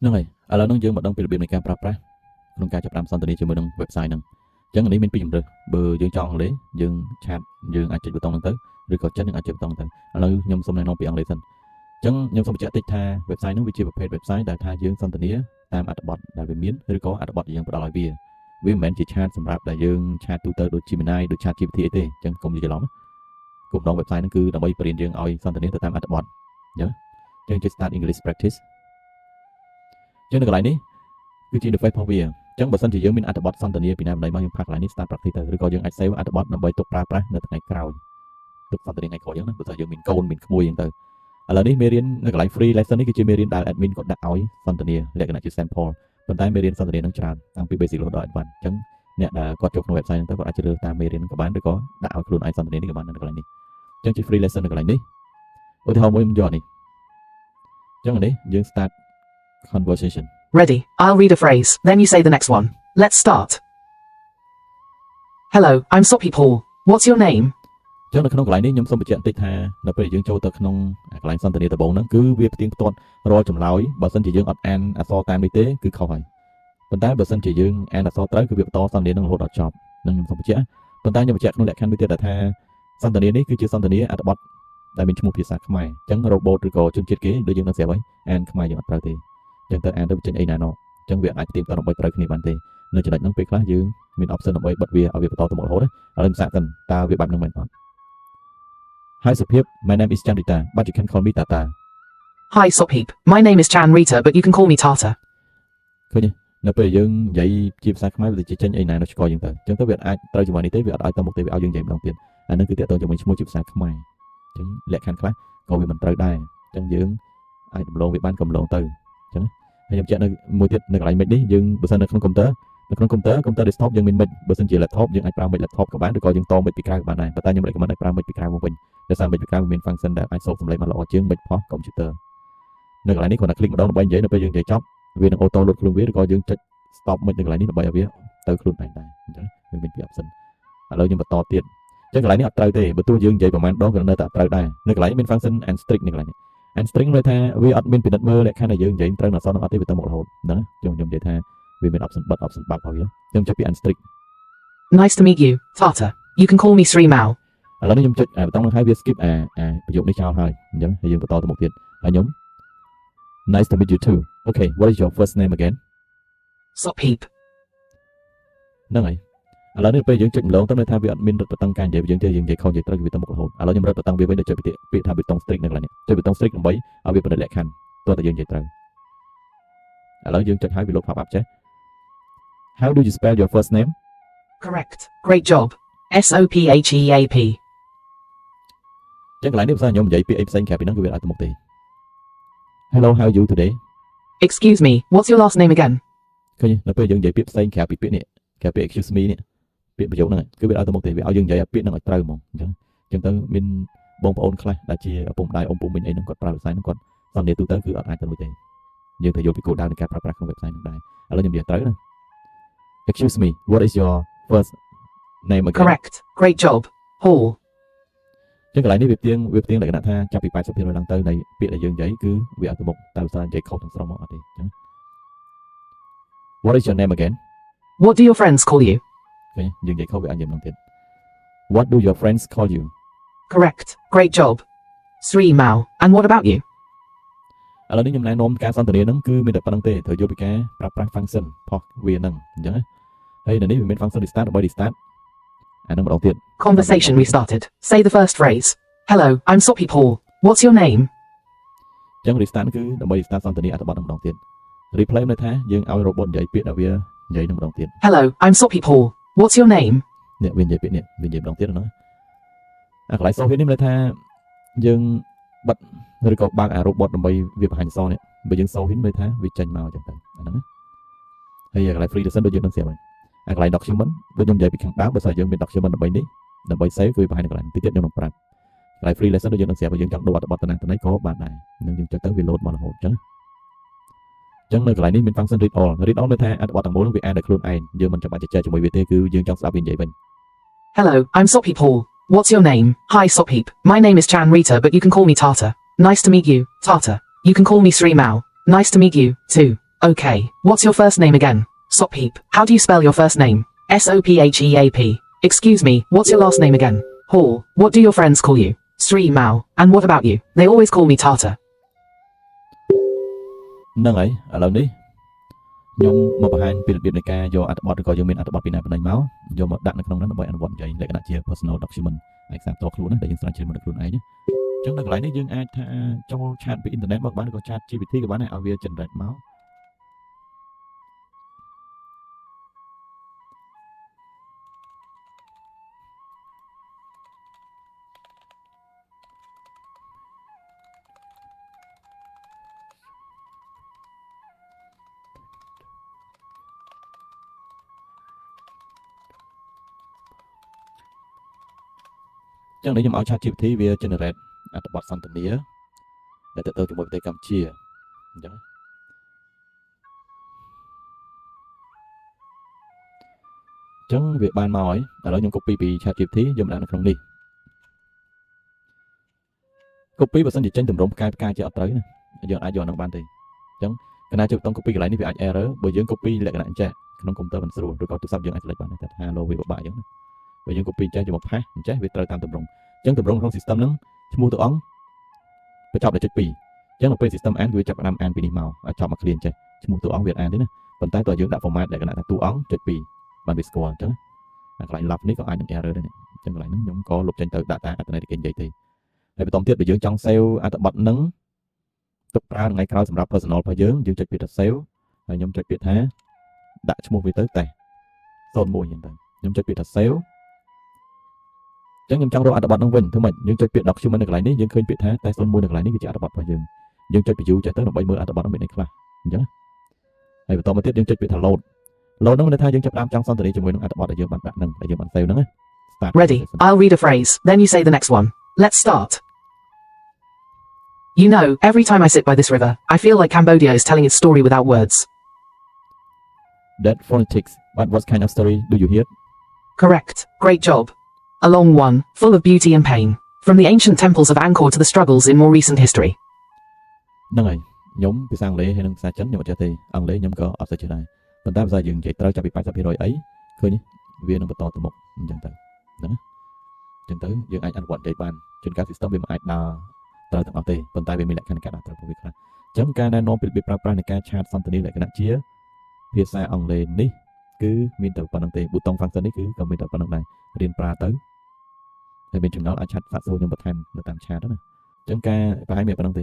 ហ្នឹងហើយឥឡូវហ្នឹងយើងមកដឹងពីរបៀបនៃការប្រើប្រាស់ក្នុងការចាប់ផ្ដើមសន្ទនាជាមួយនឹង website ហ្នឹងអញ្ចឹងនេះមានពីរជម្រើសបើយើងចង់អង់គ្លេសយើងឆាតយើងអាចចុចប៊ូតុងហ្នឹងទៅឬក៏ចិនយើងអាចចុចប៊ូតុងទៅឥឡូវខ្ញុំសូមណែនាំពីអង់គ្លេសសិនអញ្ចឹងខ្ញុំសូមបញ្ជាក់តិចថា website ហ្នឹងវាជាប្រភេទ website ដែលថាយើងសន្ទនាតាមអត្ថបទដែលវាមានឬក៏អត្ថបទដែលយើងផ្ដល់ឲ្យវាមិនមែនជាឆាតសម្រាប់ដែលយើងឆាតទូទៅដូច Gemini ដូច ChatGPT អីទេអញ្ចឹងកុំយល់ច្រឡំគោលបំណង website ហ្នឹងគឺដើម្បីបរៀនយើងឲ្យសន្ទនាទៅតាមអត្ថបទអញ្ចឹងយើងជិះ start English practice អញ្ចឹងនៅកន្លែងនេះគឺជា interface របស់វាអញ្ចឹងបើសិនជាយើងមានអត្ថបទសន្ទនាពីណាម្ដេចមកយើងផាកកន្លែងនេះ start practice ទៅឬក៏យើងអាច save អត្ថបទដើម្បីទុកប្រើប្រាស់នៅថ្ងៃក្រោយទុកសន្ទនាថ្ងៃក្រោយអញ្ចឹងណាបើសិនយើងមានកូនមានក្មួយអញ្ចឹងទៅឥឡូវនេះមេរៀននៅកន្លែង free lesson នេះគឺជាមេរៀនដែល admin គាត់ដាក់ឲ្យសន្ទនាលក្ខណៈជា sample ប៉ុន្តែមេរៀនសន្ទនានឹងច្រើនតាំងពី basic រហូតដល់ advanced អញ្ចឹងអ្នកដែលគាត់ចូលក្នុង website ហ្នឹងទៅគាត់អាចជ្រើសតាមមេរៀនក៏បានឬក៏ដាក់ឲ្យខ្លួនឯងសន្ទនានេះក៏បាននៅកន្លែងនេះអញ្ចឹងជា free lesson នៅកន្លែងនេះឧទាហរណ៍មួយខ្ញុំយកនេះអញ្ចឹងនេះយើង start conversation Ready, I'll read a phrase, then you say the next one. Let's start. Hello, I'm Soppy Paul. What's your name? អញ្ចឹងនៅក្នុងកន្លែងនេះខ្ញុំសូមបញ្ជាក់បន្តិចថានៅពេលយើងចូលទៅក្នុងកន្លែងសន្ទនាដំបូងហ្នឹងគឺវាផ្ទៀងផ្ទាត់រាល់ចម្លើយបើសិនជាយើងអត់អានអក្សរតាមនេះទេគឺខុសហើយប៉ុន្តែបើសិនជាយើងអានអក្សរត្រូវគឺវាបន្តសន្ទនានឹងរហូតដល់ចប់នឹងខ្ញុំសូមបញ្ជាក់ប៉ុន្តែខ្ញុំបញ្ជាក់ក្នុងលក្ខខណ្ឌមួយទៀតថាសន្ទនានេះគឺជាសន្ទនាអត្ថបទដែលមានឈ្មោះភាសាខ្មែរអញ្ចឹង robot ឬក៏ជនជាតិគេដូចយើងនឹងស្រាប់ហើយអានខ្មែរយើងអត់ត្រូវទេអញ្ចឹងទៅអានទៅចេញអីណាណោះអញ្ចឹងវាអាចផ្ទៀងផ្ទាត់ដើម្បីត្រូវគ្នាបានទេនៅចំណុចហ្នឹងពេលខ្លះយើងមាន option ដើម្បីបិទវាឲ្យវាបន្តទៅមុខរហូតឥឡូវខ្ញុំសាកសិនតើវាបែបហ្នឹងមែនអត់ Hi Sophie, my name is Chanrita, but you can call me Tata. Hi Sophie, my name is Chanrita, but you can call me Tata. ឃើញទេនៅពេលយើងនិយាយជាភាសាខ្មែរវាទៅចេញអីណានៅឆ្កល់យើងទៅអញ្ចឹងទៅវាអាចត្រូវជាមួយនេះទេវាអត់ឲ្យទៅមុខទេវាឲ្យយើងនិយាយម្ដងទៀតអានឹងគឺតាក់ទងជាមួយឈ្មោះជាភាសាខ្មែរអញ្ចឹងលក្ខខណ្ឌខ្លះក៏វាមិនត្រូវដែរអញ្ចឹងយើងអាចដំឡូងវាបានកំឡងទៅអញ្ចឹងហើយខ្ញុំចាក់នៅមួយទៀតនៅកន្លែង mic នេះយើងបើសិននៅក្នុង computer desktop យើងមាន mic បើសិនជា laptop យើងអាចប្រើ mic laptop ក៏បានឬក៏យើងត mic ពីក្រៅក៏បានដែរប៉ុន្តែខ្ញុំ recommend ឲ្យប្រើ mic ពីក្រៅមកវិញដោយសារ mic ពីក្រៅវាមាន function ដែលអាចសូកសំឡេងបានល្អជាង mic របស់ computer នៅកន្លែងនេះគ្រាន់តែ click ម្ដងដើម្បីនិយាយនៅពេលយើងនិយាយចប់វានឹង auto load ខ្លួនវាឬក៏យើងចុច stop mic នៅកន្លែងនេះដើម្បីឲ្យវាទៅខ្លួនឯងដែរអញ្ចឹងវាមានពី option ឥឡូវខ្ញុំបន្តទៀតអញ្ចឹងកន្លែងនេះអត់ត្រូវទេបើទោះយើងនិយាយប្រហែលដងក៏នៅតែអត់ត្រូវដែរនៅកន្លែងនេះមាន function and strict នៅកន្លែងនេះ and strict ន័យថាវាអត់មានពិនិត្យមើលលក្ខខណ្ឌដែលយើងនិយាយត្រូវអក្សរនឹងអត់ទេវាទៅមុខរហូតហ្នឹងខ្ញុំនិយាយថាវាមាន option បិទ option បាក់ឲ្យវាខ្ញុំចុចពី and strict Nice to meet you, Tata. You can call me Sri Mao. ឥឡូវនេះខ្ញុំចុចប៊ូតុងហ្នឹងហើយវា skip ប្រយោគនេះចោលហើយអញ្ចឹងហើយយើងបន្តទៅមុខទៀតហើយខ្ញុំ Nice to meet you too. Okay, what is your first name again? Sophie. ហ្នឹងហើយឥឡូវនេះពេលយើងចុចម្ដងទៅនៅថាវាអត់មានរត់បតឹងការនិយាយយើងទេយើងនិយាយខុសនិយាយត្រូវវាទៅមុខរហូតឥឡូវខ្ញុំរត់បតឹងវាវិញទៅចុចពាក្យថាប៊ូតុង strict នៅកន្លែងនេះចុចប៊ូតុង strict ដើម្បីឲ្យវាពិនិត្យលក្ខខណ្ឌទោះតែយើងនិយាយត្រូវឥឡូវយើងចុចឲ្យវាលុប pop up ចេះ How do you spell your first name? Correct. Great job. SOPHEAP. ចឹងកន្លែងនេះភាសាខ្ញុំនិយាយពាក្យអីផ្សេងក្រៅពីហ្នឹងគឺវាអត់ទៅមុខទេ Hello, how are you today? Excuse me, what's your last name again? ឃើញនៅពេលយើងនិយាយពាក្យផ្សេងក្រៅពីពាក្យនេះក្រៅពី excuse me នេះពាក្យប្រយោគហ្នឹងគឺវាអត់ទៅមុខទេវាឲ្យយើងនិយាយពាក្យហ្នឹងឲ្យត្រូវហ្មងអញ្ចឹងទៅមានបងប្អូនខ្លះដែលជាឪពុកម្ដាយអ៊ំពូមីងអីហ្នឹងគាត់ប្រើភាសាហ្នឹងគាត់សន្ទនាទូទៅគឺអត់អាចទៅរួចទេយើងត្រូវយកពីគោលដៅនៃការប្រើប្រាស់ក្នុង website ហ្នឹងដែរឥឡូវខ្ញុំនិយាយត្រូវណា Excuse me, what is your first name again? Correct. Great job. Paul. ចឹងកន្លែងនេះវាផ្ទៀងលក្ខណៈថាចាប់ពី 80% ឡើងទៅនៃពាក្យដែលយើងនិយាយគឺវាអត់ទៅមុខតែភាសានិយាយខុសទាំងស្រុងមកអត់ទេអញ្ចឹង What is your name again? What do your friends call you? ឃើញយើងនិយាយខុសវាអាចនិយាយម្ដងទៀត What do your friends call you? Correct. Great job. Sri Mao. And what about you? ឥឡូវនេះខ្ញុំណែនាំការសន្ទនាហ្នឹងគឺមានតែប៉ុណ្្នឹងទេត្រូវយកពីការប្រើប្រាស់ function ផុសវាហ្នឹងអញ្ចឹងហើយនៅនេះវាមាន function restart ដើម្បី restart អាហ្នឹងម្ដងទៀត Conversation restarted. Say the first phrase. Hello, I'm Sophie Paul. What's your name? អញ្ចឹង restart គឺដើម្បី restart សន្ទនាអត្ថបទហ្នឹងម្ដងទៀត replay ន័យថាយើងឲ្យ robot និយាយពាក្យដែលវានិយាយហ្នឹងម្ដងទៀត Hello, I'm Sophie Paul. What's your name? នេះវានិយាយពាក្យនេះវានិយាយម្ដងទៀតណាអាកន្លែង software នេះន័យថាយើងបិទឬក៏បើកអា robot ដើម្បីវាបង្ហាញអក្សរនេះបើយើង software ន័យថាវាចេញមកអញ្ចឹងទៅអាហ្នឹងហើយកន្លែង free lesson ដូចយើងនឹងស្រាប់ហើយអាកន្លែង document ដូចខ្ញុំនិយាយពីខាងដើមបើសិនយើងមាន document ដើម្បី save គឺបង្ហាញនៅកន្លែងទីទៀតខ្ញុំនឹងប្រាប់កន្លែង free lesson ដូចយើងនឹងស្រាប់ហើយយើងចង់ដូរអត្ថបទទៅណាទៅណីក៏បានដែរនឹងយើងចុចទៅវា load មករហូតអញ្ចឹងនៅកន្លែងនេះមាន function read all ន័យថាអត្ថបទទាំងមូលវាអានដោយខ្លួនឯងយើងមិនចាំបាច់ជជែកជាមួយវាទេគឺយើងចង់ស្ដាប់វានិយាយវិញ Hello, I'm Sophie Paul. What's your name? Hi Sophie. My name is Chanrita, but you can call me Tata. Nice to meet you, Tata. You can call me Sri Mao. Nice to meet you too. Okay, what's your first name again? Sopheap. How do you spell your first name? Sopheap. Excuse me, what's your last name again? Hall. What do your friends call you? Sri Mao. And what about you? They always call me Tata. ហ្នឹងហើយឥឡូវនេះខ្ញុំមកបង្ហាញពីរបៀបនៃការយកអត្ថបទឬក៏យើងមានអត្ថបទពីណាពីណីមកយកមកដាក់នៅក្នុងនោះដើម្បីអនុវត្តនិយាយលក្ខណៈជា personal document ឯកសារផ្ទាល់ខ្លួនណាដែលយើងស្រាវជ្រាវមកដោយខ្លួនឯងណាអញ្ចឹងនៅកន្លែងនេះយើងអាចថាចូលឆាតពីអ៊ីនធឺណិតមកបានឬក៏ឆាត GPT ក៏បានដែរឲ្យវា generate មកអញ្ចឹងនេះខ្ញុំឲ្យ chat GPT វា generate អត្ថបទសន្ទនាដែលទៅជាមួយប្រទេសកម្ពុជាអញ្ចឹងវាបានមកហើយឥឡូវខ្ញុំ copy ពី chat GPT យកមកដាក់នៅក្នុងនេះ copy បើសិនជាចេញទម្រង់ផ្កាយជាអត់ត្រូវណាយើងអាចយកហ្នឹងបានទេអញ្ចឹងកាលណាជិះប៊ូតុង copy កន្លែងនេះវាអាច error បើយើង copy លក្ខណៈអញ្ចេះក្នុងកុំព្យូទ័រមិនស្រួលឬក៏ទូរស័ព្ទយើងអាច select បានតែថា logo វាពិបាកអញ្ចឹងណាបើយើង copy ចេះយកមកផាសអញ្ចេះវាត្រូវតាមទម្រង់អញ្ចឹងទម្រង់ក្នុង system ហ្នឹងឈ្មោះតួអង្គបញ្ចប់ដោយចុច2អញ្ចឹងនៅពេល system អានវាចាប់ផ្ដើមអានពីនេះមកឲ្យចប់មក clear អញ្ចេះឈ្មោះតួអង្គវាអានទេណាប៉ុន្តែតើយើងដាក់ format លក្ខណៈថាតួអង្គចុច2បានវាស្គាល់អញ្ចឹងអាកន្លែង love នេះក៏អាចនឹង error ដែរអញ្ចឹងកន្លែងហ្នឹងខ្ញុំក៏លុបចេញទៅដាក់តាអត្ថន័យដែលគេនិយាយទេហើយបន្តទៀតបើយើងចង់ save អត្ថបទហ្នឹងទុកប្រើថ្ងៃក្រោយសម្រាប់ personal របស់យើងចុចពាក្យថា save ហើយខ្ញុំចុចពាក្យថាដាក់ឈ្មោះវាទៅតែ01អញ្ចឹងទៅខ្ញុំចុចពាក្យថា save អញ្ចឹងខ្ញុំចង់រកអត្ថបទហ្នឹងវិញធ្វើម៉េចយើងចុចពាក្យ document នៅកន្លែងនេះយើងឃើញពាក្យថាតែ01នៅកន្លែងនេះគឺជាអត្ថបទរបស់យើងយើងចុច view ចេះទៅដើម្បីមើលអត្ថបទហ្នឹងមានអីខ្លះអញ្ចឹងហើយបន្តមកទៀតយើងចុចពាក្យថា load ហ្នឹងមានន័យថាយើងចាប់ផ្ដើមចង់សន្ទនាជាមួយនឹងអត្ថបទដែលយើងបានដាក់ហ្នឹងដែលយើងបាន save ហ្នឹងណា start Ready, I'll read a phrase, then you say the next one. Let's start. You know, every time I sit by this river, I feel like Cambodia is telling its story without words. that phonetics but what kind of story do you hear Correct. Great job. A long one, full of beauty and pain. From the ancient temples of Angkor to the struggles in more recent history. ហ្នឹងហើយខ្ញុំភាសាអង់គ្លេសហើយនិងភាសាចិនខ្ញុំអត់ចេះទេអង់គ្លេសខ្ញុំក៏អត់សូវចេះដែរប៉ុន្តែភាសាយើងនិយាយត្រូវចាប់ពី 80% អីឃើញវានឹងបន្តទៅមុខអញ្ចឹងទៅហ្នឹងណាអញ្ចឹងទៅយើងអាចអនុវត្តនិយាយបានជួនកាល system វាមិនអាចដើរត្រូវទាំងអស់ទេប៉ុន្តែវាមានលក្ខខណ្ឌនៃការដើរត្រូវរបស់វាខ្លះអញ្ចឹងការណែនាំពីរបៀបប្រើប្រាស់នៃការឆាតសន្ទនាលក្ខណៈជាភាសាអង់គ្លេសនេះគឺមានតែប៉ុណ្្នឹងទេប៊ូតុង function នេះគឺក៏មានតែប៉ុណ្្នឹងដែររៀនប្រើទៅហើយមានចំណុចអាចឆាតសាកសួរខ្ញុំបន្ថែមនៅតាមឆាតណាអញ្ចឹងការប្រហែលមានប៉ុណ្្នឹងទេ